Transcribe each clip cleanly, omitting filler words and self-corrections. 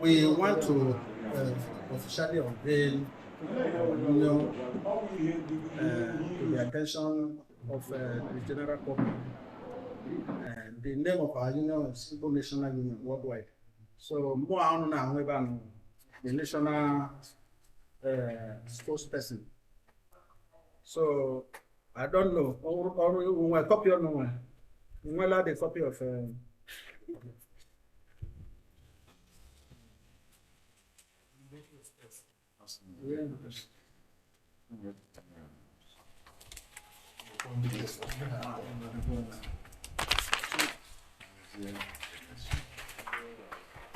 we want to officially unveil to the attention of the general public. The name of our union is Igbo National Union Worldwide. So more on now, the national spokesperson. So I don't know. Or a copy or no one. We will have the copy of.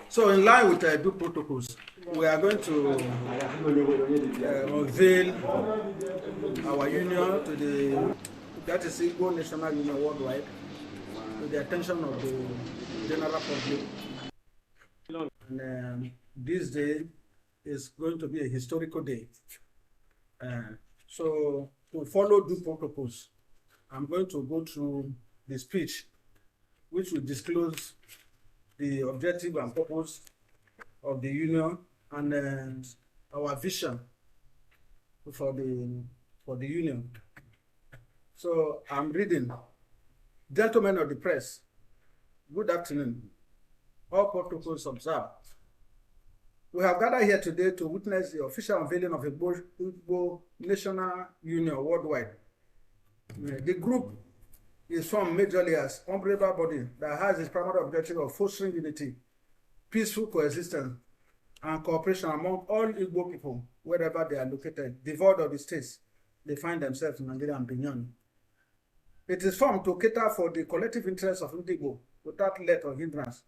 So in line with due protocols, we are going to unveil our union to that is Igbo National Union Worldwide, to the attention of the general public. And this day is going to be a historical day. So to follow due protocols, I'm going to go through the speech, which will disclose the objective and purpose of the union and our vision for the union. So I'm reading. Gentlemen of the press, good afternoon. All protocols observed. We have gathered here today to witness the official unveiling of Igbo National Union Worldwide. The group is formed majorly as an umbrella body that has its primary objective of fostering unity, peaceful coexistence, and cooperation among all Igbo people wherever they are located, devoid of the states they find themselves in Nigeria and beyond. It is formed to cater for the collective interests of Ndị Igbo without let or hindrance,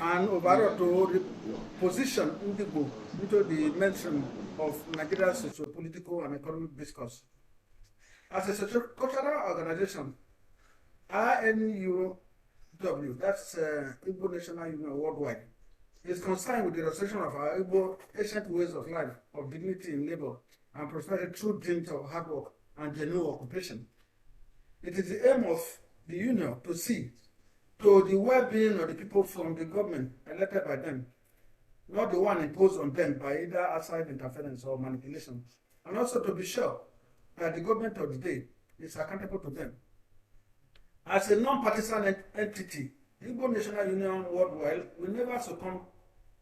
and overall to position Ndị Igbo into the mainstream of Nigeria's socio-political and economic discourse. As a socio-cultural organization, INU-W, that's Igbo National Union Worldwide, is concerned with the restoration of our Igbo ancient ways of life, of dignity in labor, and prosperity through dint of hard work and genuine occupation. It is the aim of the union to see to the well-being of the people from the government elected by them, not the one imposed on them by either outside interference or manipulation, and also to be sure that the government of the day is accountable to them. As a non-partisan entity, the Igbo National Union Worldwide will never succumb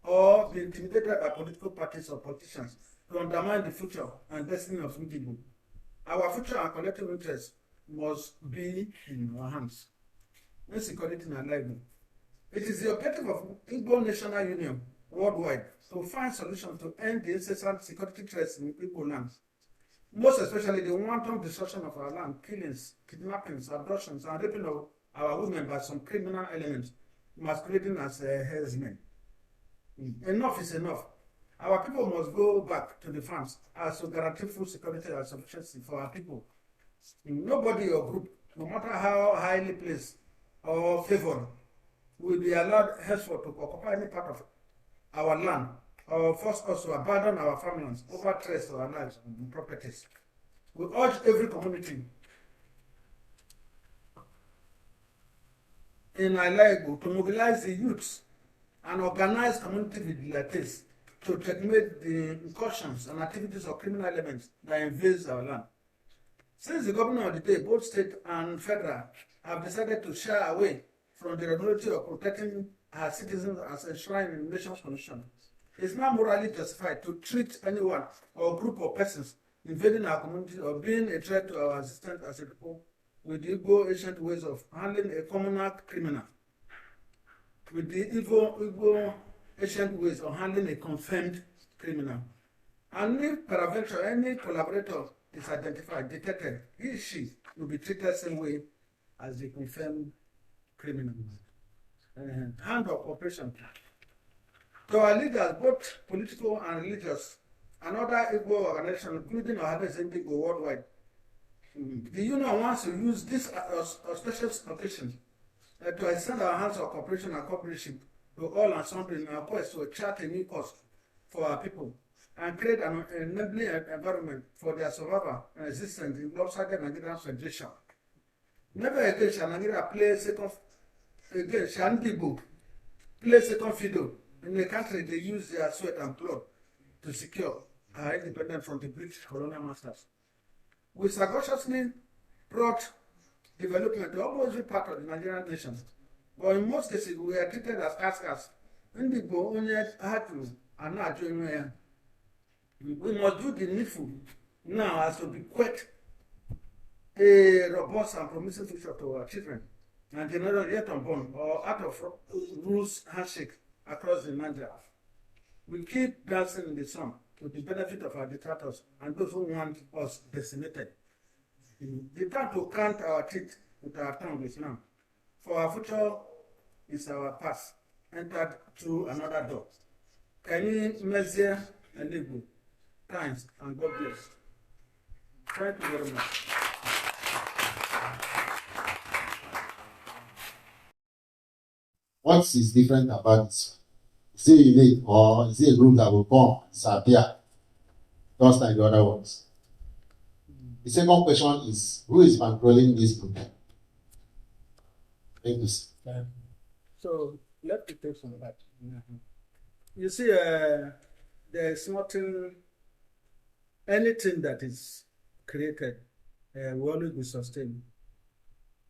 or be intimidated by political parties or politicians to undermine the future and destiny of Ndị Igbo. Our future and collective interests must be in our hands. Insecurity and Alaigbo. It is the objective of Igbo National Union Worldwide to find solutions to end the incessant security threats in Igbo lands, most especially the wanton destruction of our land, killings, kidnappings, abductions, and raping of our women by some criminal elements masquerading as herdsmen. Enough is enough. Our people must go back to the farms as to guarantee food security and sufficiency for our people. Nobody or group, no matter how highly placed or favored, will be allowed henceforth to occupy any part of our land or force us to abandon our farmlands over threats to our lives and properties. We urge every community in Alaigbo to mobilize the youths and organize community vigilantes to checkmate the incursions and activities of criminal elements that invade our land. Since the governor of the day, both state and federal, have decided to shy away from the responsibility of protecting our citizens as enshrined in the nation's constitution, it is now morally justified to treat anyone or group of persons invading our community or being a threat to our existence as a people with the Igbo ancient ways of handling a communal criminal, with the Igbo ancient ways of handling a confirmed criminal. And if peradventure any collaborator is identified, detected, he or she will be treated the same way as the confirmed criminal. Hand of cooperation. To our leaders, both political and religious, and other Igbo organizations, including Ohanaeze Ndigbo Worldwide, the union wants to use this auspicious occasion to extend our hands of cooperation and cooperation to all and sundry in our quest to chart a new course for our people and create an enabling environment for their survival and existence in lopsided Nigerian Federation. Never again shall Nigeria play second again, shall Ndị Igbo play second fiddle In the country, they use their sweat and blood to secure our independence from the British colonial masters. We sagaciously brought development to almost every part of the Nigerian nation. But in most cases, we are treated as outcasts. Ndị Igbo onye haju ana ajụ enwe ya. We must do the needful now as to bequeath a robust and promising future to our children and generation yet unborn or out of rules handshake across the Nigeria. We keep dancing in the sun to the benefit of our detractors and those who want us decimated. The time to count our teeth with our tongue is now. For our future is our past, entered through another door. Can you measure and live? Thanks and God bless. Thank you very much. What is different about this? Is it innate or is it a group that will come and disappear just like the other ones? The second question is, who is controlling this group? Thank you. So let me take some of that. You see, there is nothing, anything that is created will always be sustained.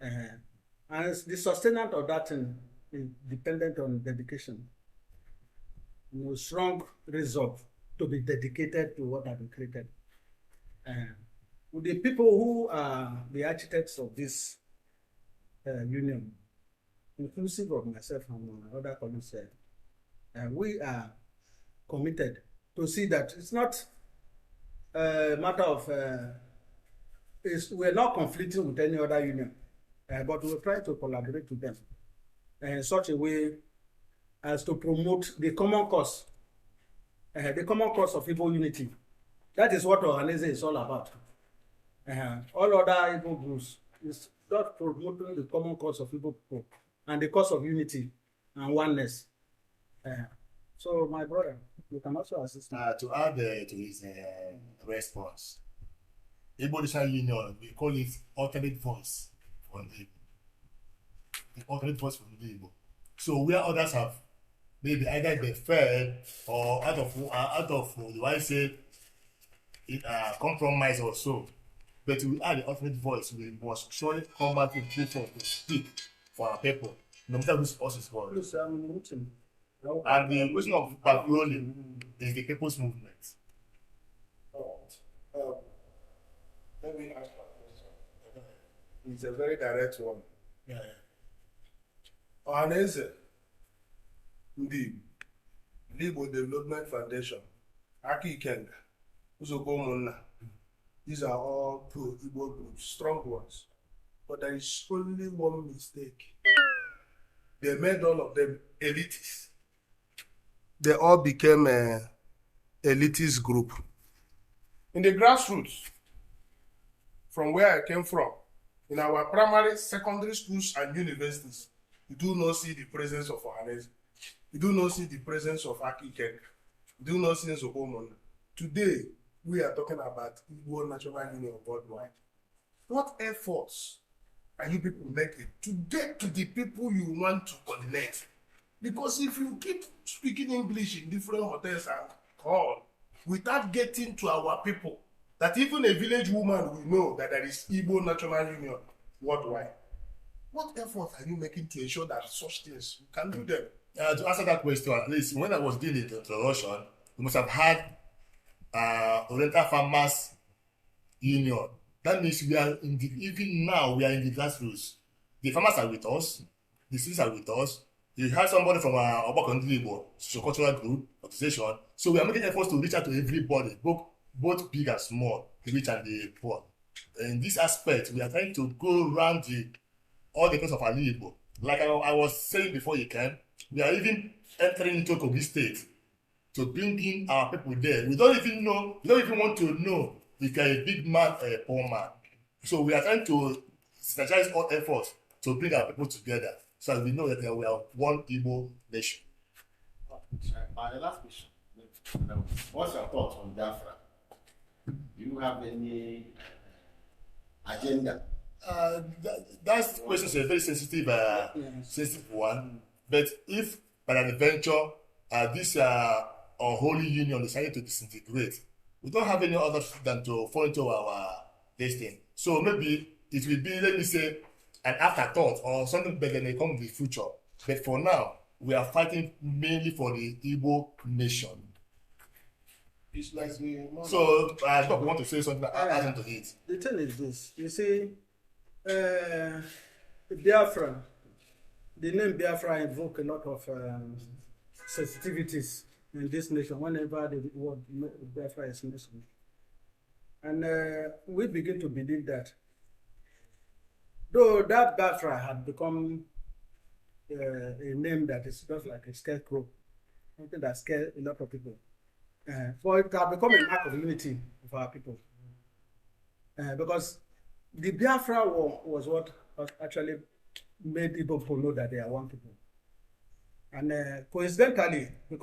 And the sustenance of that thing is dependent on dedication. Strong resolve to be dedicated to what has been created. With the people who are the architects of this union, inclusive of myself and my other colleagues, we are committed to see that it's not a matter of, we're not conflicting with any other union, but we're trying to collaborate with them in such a way as to promote the common cause of Igbo unity. That is what Ohanaeze is all about. All other Igbo groups is not promoting the common cause of Igbo people and the cause of unity and oneness. So, my brother, you can also assist me. To add to his response, Igbo National Union, we call it alternate voice for the Igbo. The alternate voice for the Igbo. So where others have maybe either been fed or out of the I say it compromise or so. But we are the ultimate voice. We must surely come back to truth to speak for our people, no matter whose voice is called. And the question of patrolling is the people's movement. Let me ask a question. It's a very direct one. Ohanaeze Ndigbo, Igbo Development Foundation, Ikenga, Nzuko Umunna. These are all pro-Igbo groups, strong ones. But there is only one mistake. They made all of them elitists. They all became an elitist group. In the grassroots, from where I came from, in our primary, secondary schools and universities, you do not see the presence of Ohanaeze. You do not see the presence of Ikenga. You do not see Nzuko Umunna. Today, we are talking about Igbo National Union Worldwide. What efforts are you people making to get to the people you want to coordinate? Because if you keep speaking English in different hotels and call without getting to our people, that even a village woman will know that there is Igbo National Union Worldwide. What efforts are you making to ensure that such things you can do them? To answer that question, at least when I was doing the introduction, we must have had Oriental Farmers Union. That means we are in the, even now we are in the grassroots. The farmers are with us, the cities are with us. You have somebody from Ndị Igbo, Socio-Cultural group, organization. So we are making efforts to reach out to everybody, both big and small, the rich and the poor. In this aspect, we are trying to go around all the parts of Alaigbo. Like I was saying before you came, we are even entering into Kogi State to bring in our people there. We don't even want to know if you're a big man or a poor man. So we are trying to strategize all efforts to bring our people together so that we know that we are one Igbo nation. My last question. What's your thoughts on Biafra? Do you have any agenda? That question is a very sensitive one. But if by an adventure this unholy union decided to disintegrate, we don't have any other than to fall into our destiny. So maybe it will be, let me say, an afterthought or something better may come in the future. But for now, we are fighting mainly for the Igbo Nation. It's like the So I don't want to say something adding to it. The thing is this, you see, Biafra, the name Biafra invoke a lot of sensitivities in this nation whenever the word Biafra is mentioned. And we begin to believe that though that Biafra had become a name that is just like a scarecrow, something that scares a lot of people, for it has become a mark of unity of our people. Because the Biafra war was what actually made Igbo people know that they are one people. And coincidentally, because